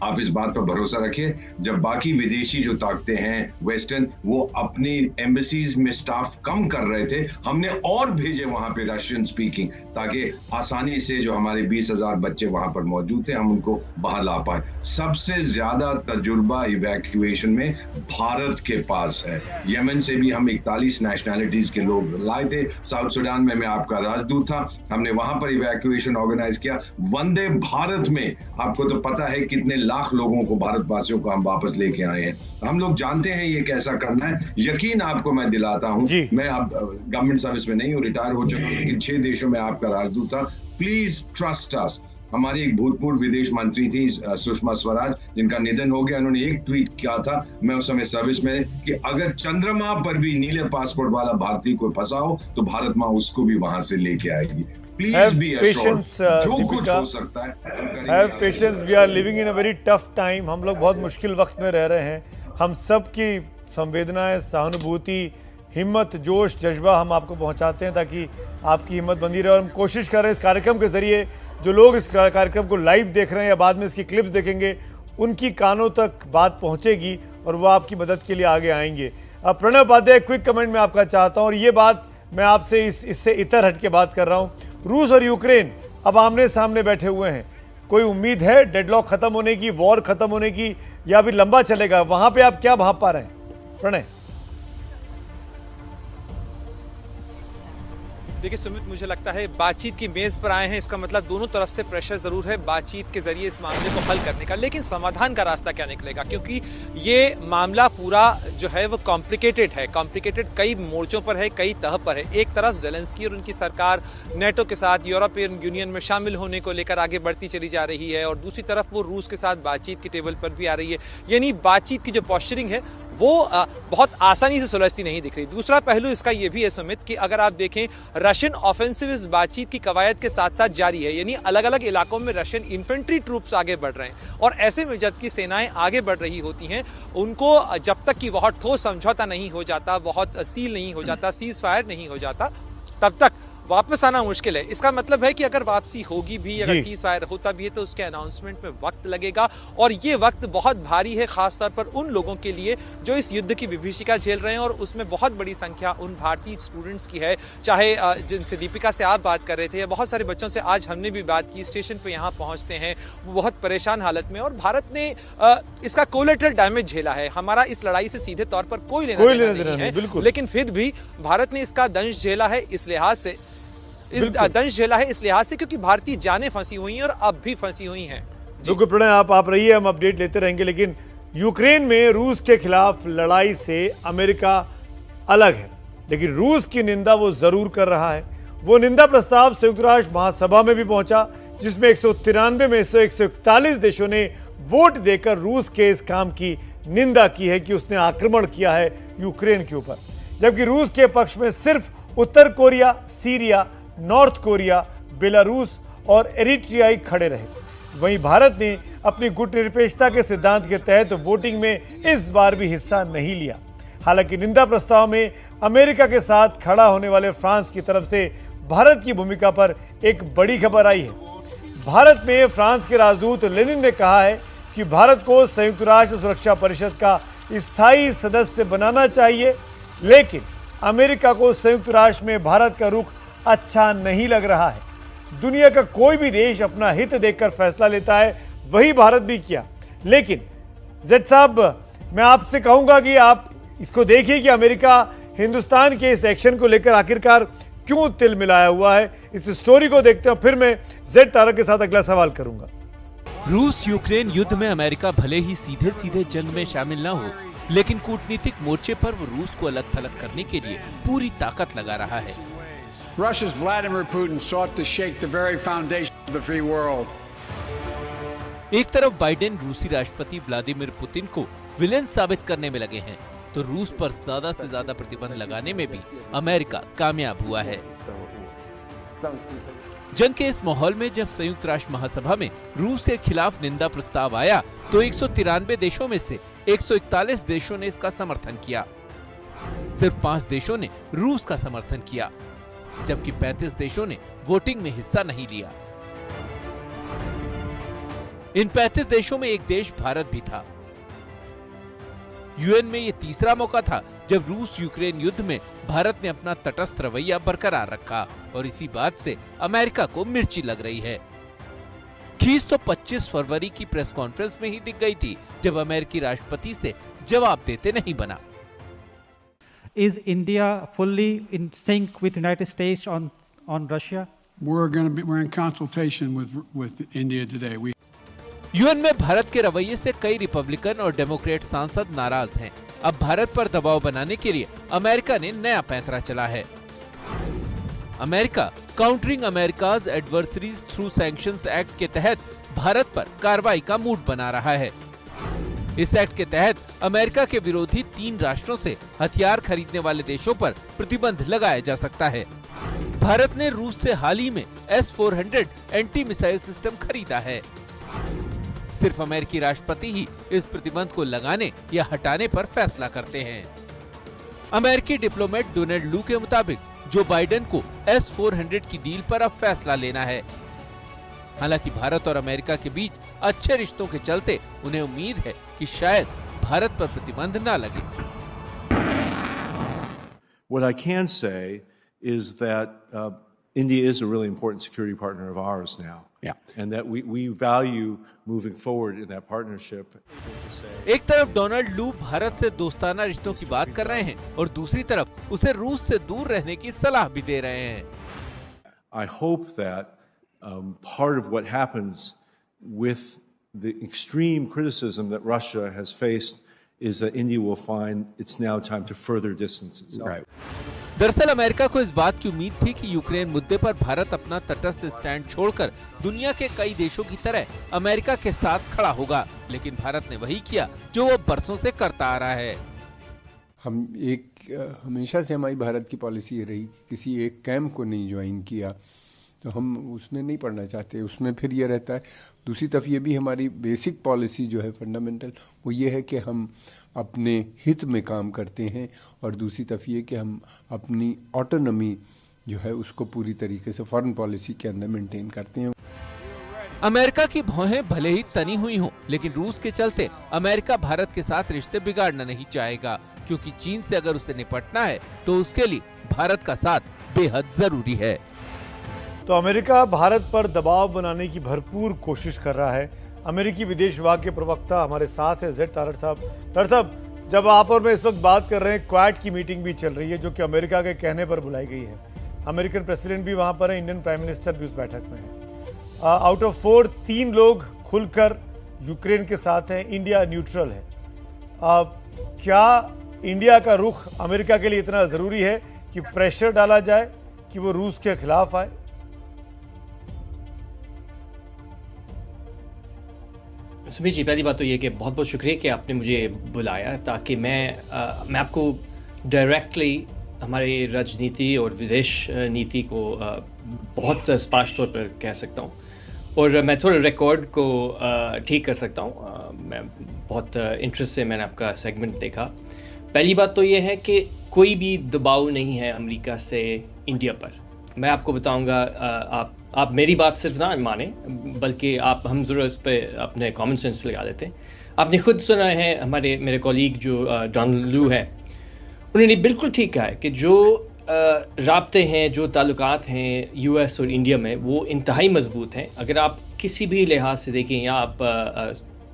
आप इस बात पर भरोसा रखिए, जब बाकी विदेशी जो ताकतें हैं वेस्टर्न, वो अपनी एम्बेसीज में स्टाफ कम कर रहे थे, हमने और भेजे वहां पे रशियन स्पीकिंग, ताकि आसानी से जो हमारे 20,000 बच्चे वहां पर मौजूद थे हम उनको बाहर ला पाए। सबसे ज्यादा तजुर्बा इवैक्यूएशन में भारत के पास है। यमन से भी हम 41 नेशनैलिटीज के लोग लाए थे। साउथ सुडान में मैं आपका राजदूत था, हमने वहां पर इवैक्यूएशन ऑर्गेनाइज किया। वंदे भारत में आपको तो पता है कितने लाख लोगों को, भारतवासियों को हम वापस लेके आए हैं। हम लोग जानते हैं ये कैसा करना है। यकीन आपको मैं दिलाता हूं, मैं अब गवर्नमेंट सर्विस में नहीं हूं, रिटायर हो चुका हूं, लेकिन 6 देशों में आपका राजदूत था। Please trust us. हमारी एक भूतपूर्व विदेश मंत्री थी सुषमा स्वराज, जिनका निधन हो गया। उन्होंने एक ट्वीट किया था, मैं उस समय सर्विस में, कि अगर चंद्रमा पर भी नीले पासपोर्ट वाला भारतीय कोई फंसा हो तो भारत माँ उसको भी वहां से लेके आएगी। प्लीज बी patience, जो कुछ दीपिका। हो सकता है हम करेंगे। Have patience, we are living in a very tough time. हम लोग बहुत मुश्किल वक्त में रह रहे हैं। हम सब की संवेदनाएं, सहानुभूति, हिम्मत, जोश, जज्बा हम आपको पहुंचाते हैं ताकि आपकी हिम्मत बनी रहे। और हम कोशिश कर रहे हैं इस कार्यक्रम के जरिए जो लोग इस कार्यक्रम को लाइव देख रहे हैं या बाद में इसकी क्लिप्स देखेंगे, उनकी कानों तक बात पहुंचेगी और वो आपकी मदद के लिए आगे आएंगे। अब प्रणव उपाध्याय, क्विक कमेंट में आपका चाहता हूँ, और ये बात मैं आपसे इससे इतर हट के बात कर रहा हूँ। रूस और यूक्रेन अब आमने सामने बैठे हुए हैं। कोई उम्मीद है डेडलॉक खत्म होने की, वॉर खत्म होने की, या भी लंबा चलेगा? वहां पे आप क्या भाप पा रहे हैं प्रणय? देखिए सुमित, मुझे लगता है बातचीत की मेज पर आए हैं, इसका मतलब दोनों तरफ से प्रेशर जरूर है बातचीत के जरिए इस मामले को हल करने का, लेकिन समाधान का रास्ता क्या निकलेगा? क्योंकि ये मामला पूरा जो है वो कॉम्प्लिकेटेड है, कॉम्प्लिकेटेड कई मोर्चों पर है, कई तह पर है। एक तरफ ज़ेलेंस्की और उनकी सरकार नेटो के साथ, यूरोपियन यूनियन में शामिल होने को लेकर आगे बढ़ती चली जा रही है, और दूसरी तरफ वो रूस के साथ बातचीत की टेबल पर भी आ रही है। यानी बातचीत की जो पॉस्चरिंग है वो बहुत आसानी से सुलझती नहीं दिख रही। दूसरा पहलू इसका ये भी है सुमित कि अगर आप देखें, रशियन ऑफेंसिव इस बातचीत की कवायद के साथ साथ जारी है। यानी अलग अलग इलाकों में रशियन इन्फेंट्री ट्रूप्स आगे बढ़ रहे हैं, और ऐसे में जबकि सेनाएं आगे बढ़ रही होती हैं, उनको जब तक कि बहुत ठोस समझौता नहीं हो जाता, बहुत सील नहीं हो जाता, सीज फायर नहीं हो जाता, तब तक वापस आना मुश्किल है। इसका मतलब है कि अगर वापसी होगी भी, अगर सीज फायर होता भी है, तो उसके अनाउंसमेंट में वक्त लगेगा, और ये वक्त बहुत भारी है, खासतौर पर उन लोगों के लिए जो इस युद्ध की विभीषिका झेल रहे हैं, और उसमें बहुत बड़ी संख्या उन भारतीय स्टूडेंट्स की है, चाहे जिनसे दीपिका से आप बात कर रहे थे, या बहुत सारे बच्चों से आज हमने भी बात की, स्टेशन पर यहाँ पहुँचते हैं वो बहुत परेशान हालत में, और भारत ने इसका कोलेटरल डैमेज झेला है। हमारा इस लड़ाई से सीधे तौर पर कोई लेना देना नहीं है, लेकिन फिर भी भारत ने इसका दंश झेला है इस लिहाज से, क्योंकि भारतीय जानें फंसी हुई हैं और अब भी फंसी हुई हैं। बिल्कुल प्रणय, आप रहिए, हम अपडेट लेते रहेंगे। लेकिन यूक्रेन में रूस के खिलाफ लड़ाई से अमेरिका अलग है, लेकिन रूस की निंदा वो जरूर कर रहा है। वो निंदा प्रस्ताव संयुक्त राष्ट्र महासभा में भी पहुंचा, जिसमें 193 में से 141 देशों ने वोट देकर रूस के इस काम की निंदा की है कि उसने आक्रमण किया है यूक्रेन के ऊपर। जबकि रूस के पक्ष में सिर्फ उत्तर Korea, Syria, North Korea, Belarus और एरिट्रियाई खड़े रहे। वहीं भारत ने अपनी गुटनिरपेक्षता के सिद्धांत के तहत वोटिंग में इस बार भी हिस्सा नहीं लिया। हालांकि निंदा प्रस्ताव में अमेरिका के साथ खड़ा होने वाले फ्रांस की तरफ से भारत की भूमिका पर एक बड़ी खबर आई है। भारत में फ्रांस के राजदूत लेनिन ने कहा है कि भारत को संयुक्त राष्ट्र सुरक्षा परिषद का स्थायी सदस्य बनाना चाहिए, लेकिन अमेरिका को संयुक्त राष्ट्र में भारत का रुख अच्छा नहीं लग रहा है। दुनिया का कोई भी देश अपना हित देखकर फैसला लेता है, वही भारत भी किया। लेकिन जेड साहब, मैं आपसे कहूंगा कि आप इसको देखिए कि अमेरिका हिंदुस्तान के इस एक्शन को लेकर आखिरकार क्यों तिल मिलाया हुआ है। इस स्टोरी को देखते हैं, फिर मैं जेड तारक के साथ अगला सवाल करूंगा। रूस यूक्रेन युद्ध में अमेरिका भले ही सीधे सीधे जंग में शामिल न हो, लेकिन कूटनीतिक मोर्चे पर वो रूस को अलग थलग करने के लिए पूरी ताकत लगा रहा है। Russia's Vladimir Putin sought to shake the very foundation of the free world. एक तरफ बाइडेन रूसी राष्ट्रपति व्लादिमीर पुतिन को विलेन साबित करने में लगे हैं, तो रूस पर ज्यादा से ज्यादा प्रतिबंध लगाने में भी अमेरिका कामयाब हुआ है। जंग के इस माहौल में जब संयुक्त राष्ट्र महासभा में रूस के खिलाफ निंदा प्रस्ताव आया, तो 193 देशों में से 141 देशों ने इसका समर्थन किया। सिर्फ 5 देशों ने रूस का समर्थन किया, जबकि 35 देशों ने वोटिंग में हिस्सा नहीं लिया। इन 35 देशों में एक देश भारत भी था। यूएन में यह तीसरा मौका था जब रूस यूक्रेन युद्ध में भारत ने अपना तटस्थ रवैया बरकरार रखा, और इसी बात से अमेरिका को मिर्ची लग रही है। खींच तो 25 फरवरी की प्रेस कॉन्फ्रेंस में ही दिख गई थी, जब अमेरिकी राष्ट्रपति से जवाब देते नहीं बना। Is India fully in sync with United States on Russia? We're in consultation with India today. UN में भारत के रवैये से कई रिपब्लिकन और डेमोक्रेट सांसद नाराज हैं। अब भारत पर दबाव बनाने के लिए अमेरिका ने नया पैंतरा चला है। America countering America's adversaries through sanctions act के तहत भारत पर कार्रवाई का मूड बना रहा है। इस एक्ट के तहत अमेरिका के विरोधी 3 राष्ट्रों से हथियार खरीदने वाले देशों पर प्रतिबंध लगाया जा सकता है। भारत ने रूस से हाल ही में S-400 एंटी मिसाइल सिस्टम खरीदा है। सिर्फ अमेरिकी राष्ट्रपति ही इस प्रतिबंध को लगाने या हटाने पर फैसला करते हैं। अमेरिकी डिप्लोमेट डोनाल्ड लू के मुताबिक जो बाइडेन को S-400 की डील पर अब फैसला लेना है। हालांकि भारत और अमेरिका के बीच अच्छे रिश्तों के चलते उन्हें उम्मीद है कि शायद भारत पर प्रतिबंध न लगे। What I can say is that India is a really important security partner of ours now. Yeah. And that we value moving forward in that partnership. एक तरफ डोनाल्ड लू भारत से दोस्ताना रिश्तों की बात कर रहे हैं और दूसरी तरफ उसे रूस से दूर रहने की सलाह भी दे रहे हैं। I hope that part of what happens with the extreme criticism that Russia has faced is that India will find it's now time to further distance itself. Right. दरअसल अमेरिका को इस बात की उम्मीद थी कि यूक्रेन मुद्दे पर भारत अपना तटस्थ स्टैंड छोड़कर दुनिया के कई देशों की तरह अमेरिका के साथ खड़ा होगा, लेकिन भारत ने वही किया जो वो बरसों से करता आ रहा है। हमेशा से हमारी भारत की पॉलिसी ये रही कि किसी एक कैंप को नहीं ज्वाइन किया, तो हम उसमें नहीं पढ़ना चाहते। उसमें फिर ये रहता है, दूसरी तरफ ये भी हमारी बेसिक पॉलिसी जो है फंडामेंटल, वो ये है कि हम अपने हित में काम करते हैं, और दूसरी तरफ ये कि हम अपनी ऑटोनॉमी जो है उसको पूरी तरीके से फॉरेन पॉलिसी के अंदर मेंटेन करते हैं। अमेरिका की भौहें भले ही तनी हुई हों, लेकिन रूस के चलते अमेरिका भारत के साथ रिश्ते बिगाड़ना नहीं चाहेगा, क्योंकि चीन से अगर उसे निपटना है तो उसके लिए भारत का साथ बेहद जरूरी है। तो अमेरिका भारत पर दबाव बनाने की भरपूर कोशिश कर रहा है। अमेरिकी विदेश विभाग के प्रवक्ता हमारे साथ है जेड तारड़ साहब। तारड़ साहब, जब आप और मैं इस वक्त बात कर रहे हैं, क्वाड की मीटिंग भी चल रही है जो कि अमेरिका के कहने पर बुलाई गई है। अमेरिकन प्रेसिडेंट भी वहां पर है, इंडियन प्राइम मिनिस्टर भी उस बैठक में है। आउट ऑफ 4 3 लोग खुलकर यूक्रेन के साथ हैं, इंडिया न्यूट्रल है। क्या इंडिया का रुख अमेरिका के लिए इतना जरूरी है कि प्रेशर डाला जाए कि वो रूस के खिलाफ आए? सुमित जी, पहली बात तो ये कि बहुत बहुत शुक्रिया कि आपने मुझे बुलाया, ताकि मैं आपको डायरेक्टली हमारी राजनीति और विदेश नीति को बहुत स्पष्ट तौर पर कह सकता हूँ, और मैं थोड़ा रिकॉर्ड को ठीक कर सकता हूँ। मैं बहुत इंटरेस्ट से मैंने आपका सेगमेंट देखा। पहली बात तो ये है कि कोई भी दबाव नहीं है अमेरिका से इंडिया पर। मैं आपको बताऊंगा, आप मेरी बात सिर्फ ना माने, बल्कि हम ज़रूर इस पर अपने कॉमन सेंस लगा देते हैं। आपने खुद सुना है, मेरे कॉलीग जो डोनाल्ड लू है, उन्होंने बिल्कुल ठीक कहा है कि जो राब्ते हैं, जो ताल्लुकात हैं यूएस और इंडिया में, वो इंतहाई मजबूत हैं। अगर आप किसी भी लिहाज से देखें, या आप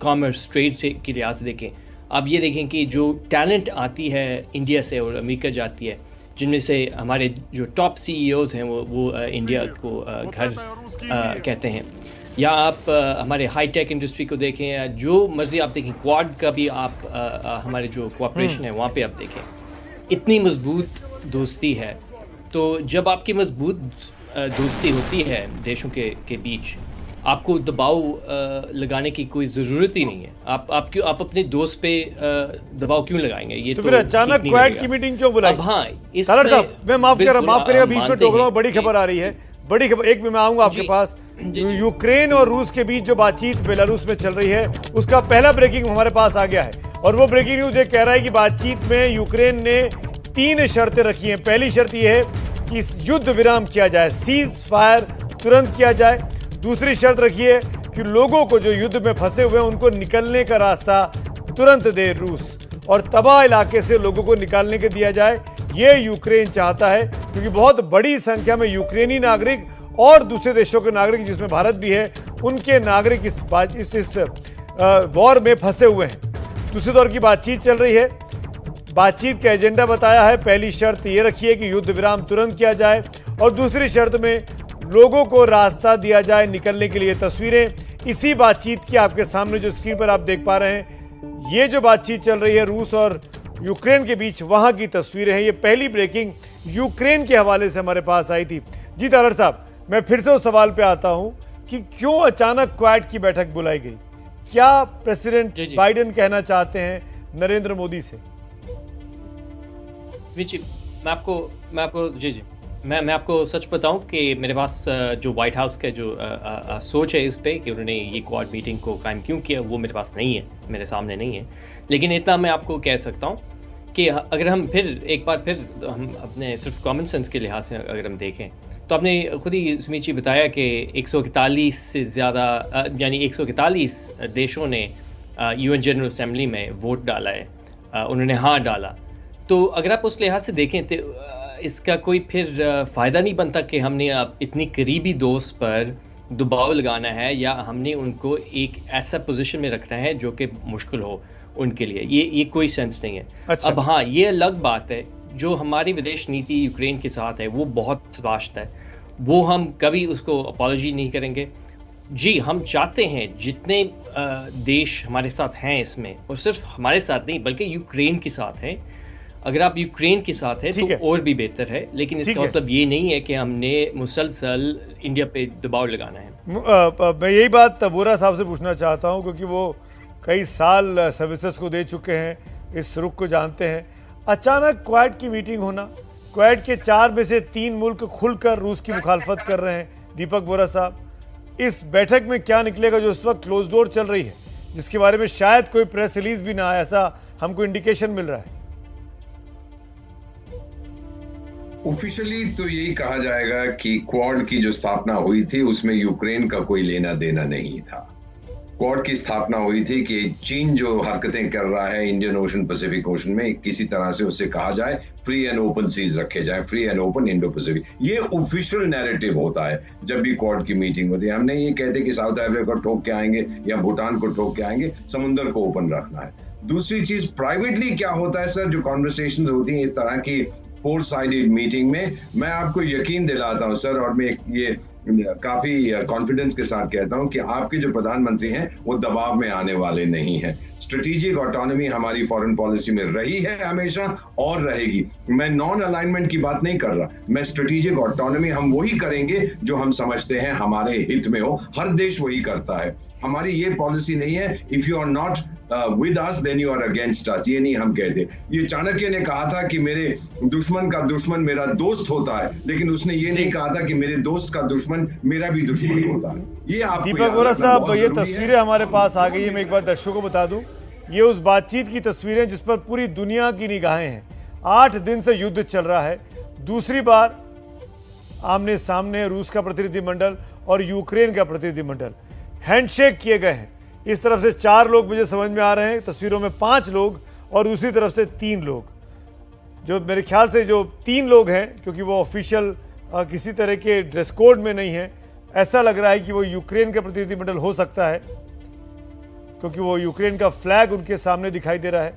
कॉमर्स ट्रेड से के लिहाज से देखें, आप ये देखें कि जो टैलेंट आती है इंडिया से और अमेरिका जाती है, जिनमें से हमारे जो टॉप CEOs हैं वो इंडिया को घर कहते हैं, या आप हमारे हाई टेक इंडस्ट्री को देखें, या जो मर्जी आप देखें, क्वाड का भी आप हमारे जो कोऑपरेशन है वहाँ पे आप देखें, इतनी मजबूत दोस्ती है। तो जब आपकी मजबूत दोस्ती होती है देशों के बीच, आपको दबाव लगाने की कोई ज़रूरत ही नहीं है। आप अपने दोस्त पे दबाव क्यों लगाएंगे? ये तो फिर अचानक क्वाड की मीटिंग क्यों बुलाई? हाँ, तारड़ साहब, मैं माफ करिएगा, बीच में टोक रहा हूँ। बड़ी खबर आ रही है, बड़ी खबर। एक मैं आऊंगा आपके पास। यूक्रेन और रूस के बीच जो बातचीत बेलारूस में चल रही है, उसका पहला ब्रेकिंग हमारे पास आ गया है, और वो ब्रेकिंग न्यूज ये कह रहा है कि बातचीत में यूक्रेन ने 3 शर्तें रखी हैं। पहली शर्त यह है कि युद्ध विराम किया जाए, सीज फायर तुरंत किया जाए। दूसरी शर्त रखी है कि लोगों को जो युद्ध में फंसे हुए हैं उनको निकलने का रास्ता तुरंत दे रूस, और तबाह इलाके से लोगों को निकालने के दिया जाए। ये यूक्रेन चाहता है, क्योंकि बहुत बड़ी संख्या में यूक्रेनी नागरिक और दूसरे देशों के नागरिक, जिसमें भारत भी है, उनके नागरिक इस वॉर में फंसे हुए हैं। दूसरे दौर की बातचीत चल रही है। बातचीत का एजेंडा बताया है। पहली शर्त ये रखी है कि युद्ध विराम तुरंत किया जाए, और दूसरी शर्त में लोगों को रास्ता दिया जाए निकलने के लिए। तस्वीरें इसी बातचीत की आपके सामने जो स्क्रीन पर आप देख पा रहे हैं, ये जो बातचीत चल रही है रूस और यूक्रेन के बीच, वहां की तस्वीरें हैं। ये पहली ब्रेकिंग यूक्रेन के हवाले से हमारे पास आई थी। जी तारड़ साहब, मैं फिर से उस सवाल पे आता हूं कि क्यों अचानक क्वाड की बैठक बुलाई गई? क्या प्रेसिडेंट बाइडेन कहना चाहते हैं नरेंद्र मोदी से? मैं आपको जी मैं आपको सच बताऊं कि मेरे पास जो व्हाइट हाउस का जो सोच है इस पे कि उन्होंने ये क्वाड मीटिंग को कायम क्यों किया, वो मेरे पास नहीं है, मेरे सामने नहीं है। लेकिन इतना मैं आपको कह सकता हूं कि अगर हम एक बार फिर हम अपने सिर्फ कॉमन सेंस के लिहाज से अगर हम देखें, तो आपने खुद ही सुमीत जी बताया कि 141 से ज़्यादा यानी 141 देशों ने यूएन जनरल असेंबली में वोट डाला है, उन्होंने हाँ डाला। तो अगर आप उस लिहाज से देखें तो इसका कोई फिर फ़ायदा नहीं बनता कि हमने अब इतनी करीबी दोस्त पर दबाव लगाना है या हमने उनको एक ऐसा पोजीशन में रखना है जो कि मुश्किल हो उनके लिए। ये कोई सेंस नहीं है। अच्छा। अब हाँ, ये अलग बात है, जो हमारी विदेश नीति यूक्रेन के साथ है वो बहुत स्पष्ट है, वो हम कभी उसको अपॉलॉजी नहीं करेंगे। जी, हम चाहते हैं जितने देश हमारे साथ हैं इसमें, और सिर्फ हमारे साथ नहीं बल्कि यूक्रेन के साथ हैं, अगर आप यूक्रेन के साथ हैं तो और भी बेहतर है, लेकिन इसका मतलब ये नहीं है कि हमने मुसलसल इंडिया पे दबाव लगाना है। मैं यही बात वोरा साहब से पूछना चाहता हूँ, क्योंकि वो कई साल सर्विसेज को दे चुके हैं, इस रुख को जानते हैं। अचानक क्वाड की मीटिंग होना, क्वाड के 4 में से 3 मुल्क खुलकर रूस की मुखालफत कर रहे हैं। दीपक वोरा साहब, इस बैठक में क्या निकलेगा जो इस वक्त क्लोज डोर चल रही है, जिसके बारे में शायद कोई प्रेस रिलीज भी ना आए, ऐसा हमको इंडिकेशन मिल रहा है? ऑफिशियली तो यही कहा जाएगा कि क्वाड की जो स्थापना हुई थी उसमें यूक्रेन का कोई लेना देना नहीं था। क्वाड की स्थापना हुई थी कि चीन जो हरकतें कर रहा है इंडियन ओशन पैसिफिक ओशन में, किसी तरह से उससे कहा जाए फ्री एंड ओपन सीज रखे जाए, free and open Indo Pacific. ये ऑफिशियल नैरेटिव होता है जब भी क्वाड की मीटिंग होती है। हमने ये कहते कि साउथ अफ्रीका को ठोक के आएंगे या भूटान को ठोक के आएंगे, समुद्र को ओपन रखना है। दूसरी चीज, प्राइवेटली क्या होता है सर, जो कॉन्वर्सेशन होती है इस तरह की 4 साइडेड मीटिंग में, मैं आपको यकीन दिलाता हूं सर, और मैं ये काफी कॉन्फिडेंस के साथ कहता हूं कि आपके जो प्रधानमंत्री हैं वो दबाव में आने वाले नहीं हैं। स्ट्रेटेजिक ऑटोनॉमी हमारी फॉरेन पॉलिसी में रही है हमेशा और रहेगी। मैं नॉन अलाइनमेंट की बात नहीं कर रहा, मैं स्ट्रेटेजिक ऑटोनॉमी हम वही करेंगे जो हम समझते हैं हमारे हित में हो। हर देश वही करता है। हमारी ये पॉलिसी नहीं है if you are not with us then you are against us, ये नहीं हम कहते। ये चाणक्य ने कहा था कि मेरे दुश्मन का दुश्मन मेरा दोस्त होता है, लेकिन उसने ये नहीं कहा था कि मेरे दोस्त का दुश्मन मेरा भी दुश्मन होता है। ये आपको दीपक वोरा साहब, ये तस्वीरें हमारे पास आ गई है, मैं एक बार दर्शकों को बता दूं, ये उस बातचीत की तस्वीरें जिस पर पूरी दुनिया की निगाहें हैं। 8 दिन से युद्ध चल रहा है, दूसरी बार आमने सामने रूस का प्रतिनिधिमंडल और यूक्रेन का प्रतिनिधिमंडल हैंडशेक किए गए हैं। इस तरफ से 4 लोग मुझे समझ में आ रहे हैं, तस्वीरों में 5 लोग, और दूसरी तरफ से 3 लोग, जो मेरे ख्याल से जो 3 लोग हैं, क्योंकि वो ऑफिशियल किसी तरह के ड्रेस कोड में नहीं है, ऐसा लग रहा है कि वो यूक्रेन का प्रतिनिधिमंडल हो सकता है, क्योंकि वो यूक्रेन का फ्लैग उनके सामने दिखाई दे रहा है।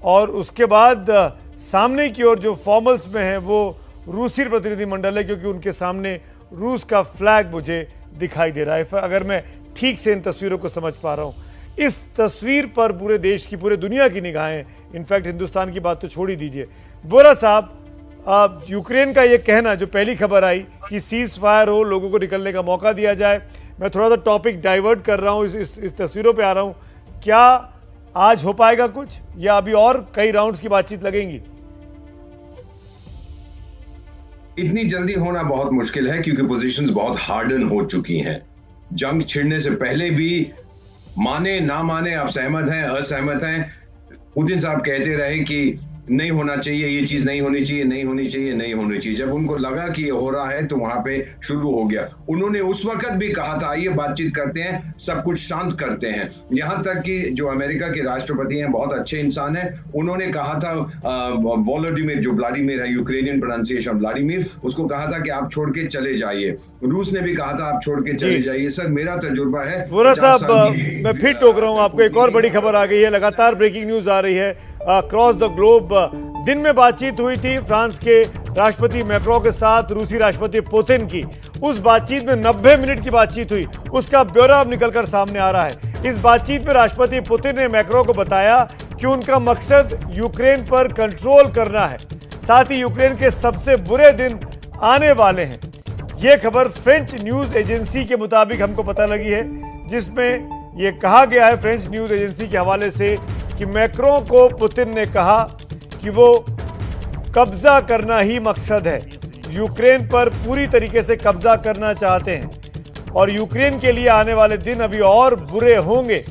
और उसके बाद सामने की ओर जो फॉर्मल्स में है वो रूसी प्रतिनिधिमंडल है, क्योंकि उनके सामने रूस का फ्लैग मुझे दिखाई दे रहा है, अगर मैं ठीक से इन तस्वीरों को समझ पा रहा हूं। इस तस्वीर पर पूरे देश की, पूरे दुनिया की निगाहें, इनफैक्ट हिंदुस्तान की बात तो छोड़ ही दीजिए। वोरा साहब, यूक्रेन का ये कहना, जो पहली खबर आई कि सीज फायर हो, लोगों को निकलने का मौका दिया जाए, मैं थोड़ा सा टॉपिक डाइवर्ट कर रहा हूं, इस तस्वीरों पे आ रहा हूं, क्या आज हो पाएगा कुछ, या अभी और कई राउंड्स की बातचीत लगेंगी? इतनी जल्दी होना बहुत मुश्किल है, क्योंकि पोजीशंस बहुत हार्डन हो चुकी हैं। जंग छिड़ने से पहले भी माने ना माने, आप सहमत हैं असहमत हैं, पुतिन साहब कहते रहे कि नहीं होना चाहिए, ये चीज नहीं होनी चाहिए, नहीं होनी चाहिए, नहीं होनी चाहिए। जब उनको लगा कि ये हो रहा है तो वहां पे शुरू हो गया। उन्होंने उस वक्त भी कहा था आइए बातचीत करते हैं, सब कुछ शांत करते हैं। यहां तक कि जो अमेरिका के राष्ट्रपति हैं, बहुत अच्छे इंसान हैं, उन्होंने कहा था वोलोडिमिर, जो व्लादिमीर है, यूक्रेनियन प्रोनाउंसिएशन व्लादिमीर, उसको कहा था कि आप छोड़ के चले जाइए। रूस ने भी कहा था आप छोड़ के चले जाइए। सर, मेरा तजुर्बा है। वोरा साहब, मैं फिर टोक रहा हूं आपको, एक और बड़ी खबर आ गई है, लगातार ब्रेकिंग न्यूज आ रही है अक्रॉस द ग्लोब। दिन में बातचीत हुई थी फ्रांस के राष्ट्रपति मैक्रों के साथ रूसी राष्ट्रपति पुतिन की। उस बातचीत में 90 मिनट की बातचीत हुई, उसका ब्यौरा अब निकलकर सामने आ रहा है। इस बातचीत में राष्ट्रपति पुतिन ने मैक्रों को बताया कि उनका मकसद यूक्रेन पर कंट्रोल करना है, साथ ही यूक्रेन के सबसे बुरे दिन आने वाले हैं। यह खबर फ्रेंच न्यूज एजेंसी के मुताबिक हमको पता लगी है, जिसमें यह कहा गया है फ्रेंच न्यूज एजेंसी के हवाले से कि मैक्रों को पुतिन ने कहा कि वो कब्जा करना ही मकसद है। यूक्रेन पर पूरी तरीके से कब्जा करना चाहते हैं और यूक्रेन के लिए आने वाले दिन अभी और बुरे होंगे।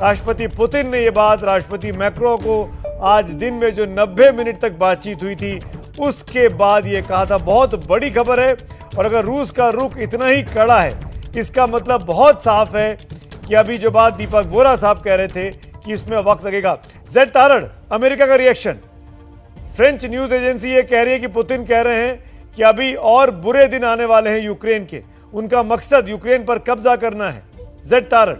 राष्ट्रपति पुतिन ने यह बात राष्ट्रपति मैक्रो को आज दिन में जो 90 मिनट तक बातचीत हुई थी उसके बाद यह कहा था। बहुत बड़ी खबर है और अगर रूस का रुख इतना ही कड़ा है इसका मतलब बहुत साफ है कि अभी जो बात दीपक बोरा साहब कह रहे थे कि इसमें वक्त लगेगा। जेड तारड़, अमेरिका का रिएक्शन। फ्रेंच न्यूज एजेंसी ये कह रही है कि पुतिन कह रहे हैं कि अभी और बुरे दिन आने वाले हैं यूक्रेन के। उनका मकसद यूक्रेन पर कब्जा करना है। जेड तारड़।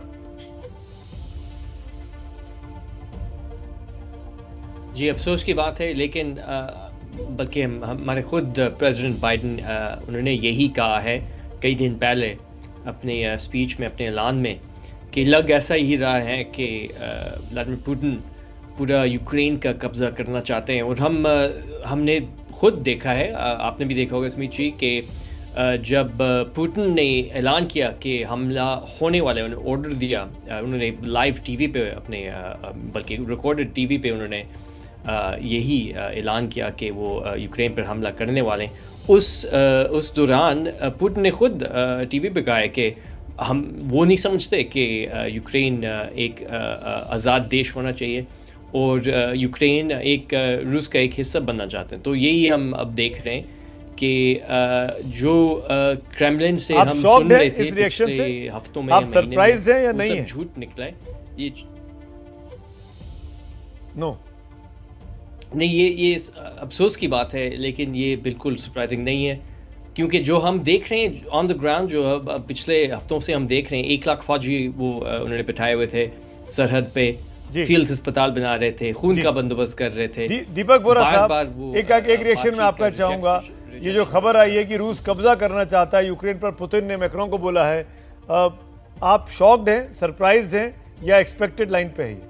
जी, अफसोस की बात है, लेकिन बल्कि हमारे खुद प्रेसिडेंट बाइडेन उन्होंने यही कहा है कई दिन पहले अपने स्पीच में, अपने ऐलान में, कि लग ऐसा ही रहा है कि व्लादिमीर पुतिन पूरा यूक्रेन का कब्ज़ा करना चाहते हैं। और हमने खुद देखा है, आपने भी देखा होगा स्मित जी, कि जब पुतिन ने ऐलान किया कि हमला होने वाला है, उन्होंने ऑर्डर दिया, उन्होंने लाइव टीवी पे अपने बल्कि रिकॉर्डेड टीवी पे उन्होंने यही ऐलान किया कि वो यूक्रेन पर हमला करने वाले हैं। उस दौरान पुतिन ने खुद टीवी पे कहा है कि हम वो नहीं समझते कि यूक्रेन एक आज़ाद देश होना चाहिए और यूक्रेन एक रूस का एक हिस्सा बनना चाहते हैं। तो यही हम अब देख रहे हैं कि जो क्रेमलिन से हम सुन रहे थे पिछले हफ्तों में, आप सरप्राइज्ड हैं या नहीं है? झूठ निकला है ये। नो नहीं, ये अफसोस की बात है, लेकिन ये बिल्कुल सरप्राइजिंग नहीं है, क्योंकि जो हम देख रहे हैं ऑन द ग्राउंड, जो अब पिछले हफ्तों से हम देख रहे हैं, 1 लाख फौजी वो उन्होंने बिठाए हुए थे सरहद पे, फील्ड अस्पताल बना रहे थे, खून का बंदोबस्त कर रहे थे। दीपक बोरा साहब, एक रिएक्शन में आपका चाहूंगा। ये जो खबर आई है कि रूस कब्जा करना चाहता है यूक्रेन पर, पुतिन ने मैक्रों को बोला है, आप शॉक्ड हैं, सरप्राइज्ड हैं या एक्सपेक्टेड लाइन पे है?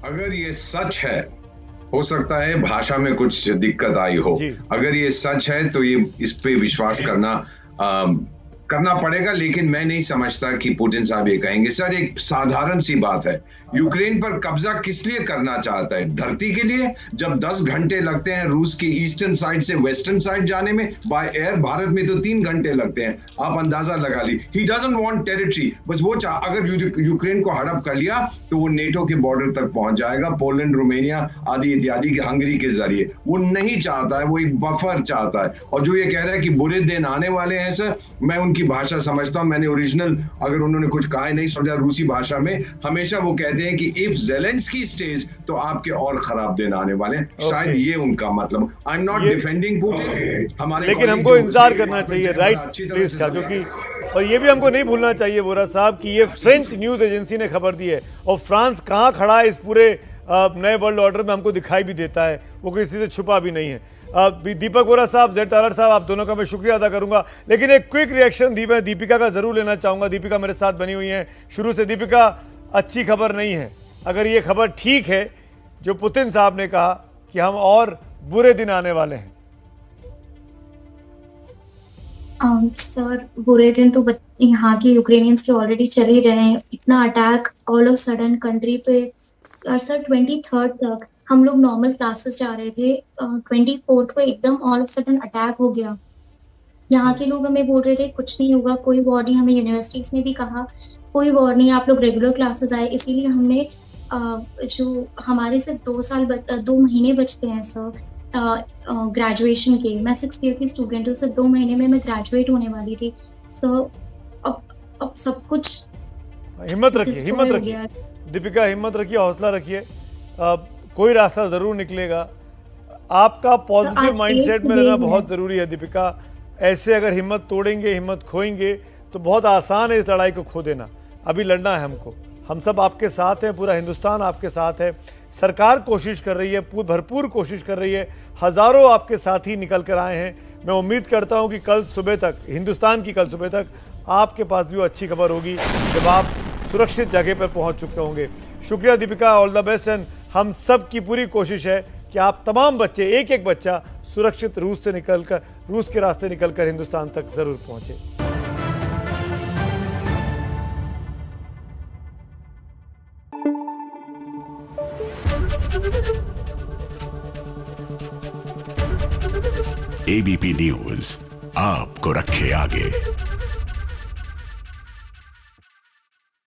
अगर ये सच है, हो सकता है भाषा में कुछ दिक्कत आई हो। अगर ये सच है तो ये इस पे विश्वास करना पड़ेगा, लेकिन मैं नहीं समझता कि पुतिन साहब ये कहेंगे। सर, एक साधारण सी बात है, यूक्रेन पर कब्जा किस लिए करना चाहता है? धरती के लिए? जब 10 घंटे लगते हैं रूस की ईस्टर्न साइड से वेस्टर्न साइड जाने में बाय एयर, भारत में तो 3 घंटे लगते हैं, आप अंदाजा लगा ली। ही डजंट वांट टेरिटरी, बस वो अगर यूक्रेन को हड़प कर लिया तो वो नेटो के बॉर्डर तक पहुंच जाएगा, पोलैंड, रोमानिया आदि इत्यादि, हंगरी के जरिए। वो नहीं चाहता है, वो एक बफर चाहता है। और जो ये कह रहा है कि बुरे दिन आने वाले हैं, सर, मैं उनकी भाषा समझता हूं। मैंने ओरिजिनल, अगर उन्होंने कुछ कहा नहीं समझा, रूसी भाषा में हमेशा वो कहते हैं कि इफ ज़ेलेंस्की स्टेज तो आपके और खराब दिन आने वाले हैं। शायद ये उनका मतलब। I am not defending Putin, हमारे, लेकिन हमको इंतजार करना चाहिए राइट प्लेस का, क्योंकि और ये भी हमको नहीं भूलना चाहिए बोरा साहब कि ये फ्रेंच न्यूज एजेंसी ने खबर दी है और फ्रांस कहाँ खड़ा है इस पूरे नए वर्ल्ड ऑर्डर में हमको दिखाई भी देता है, वो किसी से छुपा भी नहीं है। दीपक बोरा साहब, जेड तारड़ साहब, आप दोनों का मैं शुक्रिया अदा करूंगा, लेकिन एक क्विक रिएक्शन मैं दीपिका का जरूर लेना चाहूंगा। दीपिका मेरे साथ बनी हुई हैं शुरू से। दीपिका, अच्छी खबर नहीं है। अगर ये खबर ठीक है जो पुतिन साहब ने कहा कि हम और बुरे दिन आने वाले हैं। सर, बुरे दिन तो यहाँ के यूक्रेनियंस के ऑलरेडी चल ही रहे हैं। इतना attack all of sudden country पे। सर, 23rd तक हम लोग नॉर्मल क्लासेस जा रहे थे, 24th को एकदम ऑल ऑफ सडन अटैक हो गया। यहाँ के लोग हमें बोल रहे थे कुछ नहीं होगा, कोई वॉर नहीं। हमें यूनिवर्सिटीज ने भी कहा कोई वॉर नहीं, आप लोग रेगुलर क्लासेस आए। इसीलिए हमने जो हमारे सिर्फ 2 महीने बचते हैं सर ग्रेजुएशन के। मैं 6th ईयर की स्टूडेंट हूँ सर, 2 महीने में मैं ग्रेजुएट होने वाली थी सर। अब सब कुछ, हिम्मत रखिए दीपिका, हिम्मत रखिए, हौसला रखिए, कोई रास्ता जरूर निकलेगा। आपका पॉजिटिव माइंडसेट में रहना बहुत जरूरी है दीपिका। ऐसे अगर हिम्मत तोड़ेंगे, हिम्मत खोएंगे तो बहुत आसान है इस लड़ाई को खो देना। अभी लड़ना है हमको, हम सब आपके साथ हैं, पूरा हिंदुस्तान आपके साथ है। सरकार कोशिश कर रही है, भरपूर कोशिश कर रही है, हज़ारों आपके साथी निकल कर आए हैं। मैं उम्मीद करता हूं कि कल सुबह तक, हिंदुस्तान की कल सुबह तक आपके पास भी वो अच्छी खबर होगी जब आप सुरक्षित जगह पर पहुंच चुके होंगे। शुक्रिया Deepika, all the best. And हम सब की पूरी कोशिश है कि आप तमाम बच्चे, एक एक बच्चा सुरक्षित रूस के रास्ते निकलकर हिंदुस्तान तक जरूर पहुंचे। एबीपी न्यूज आपको रखे आगे।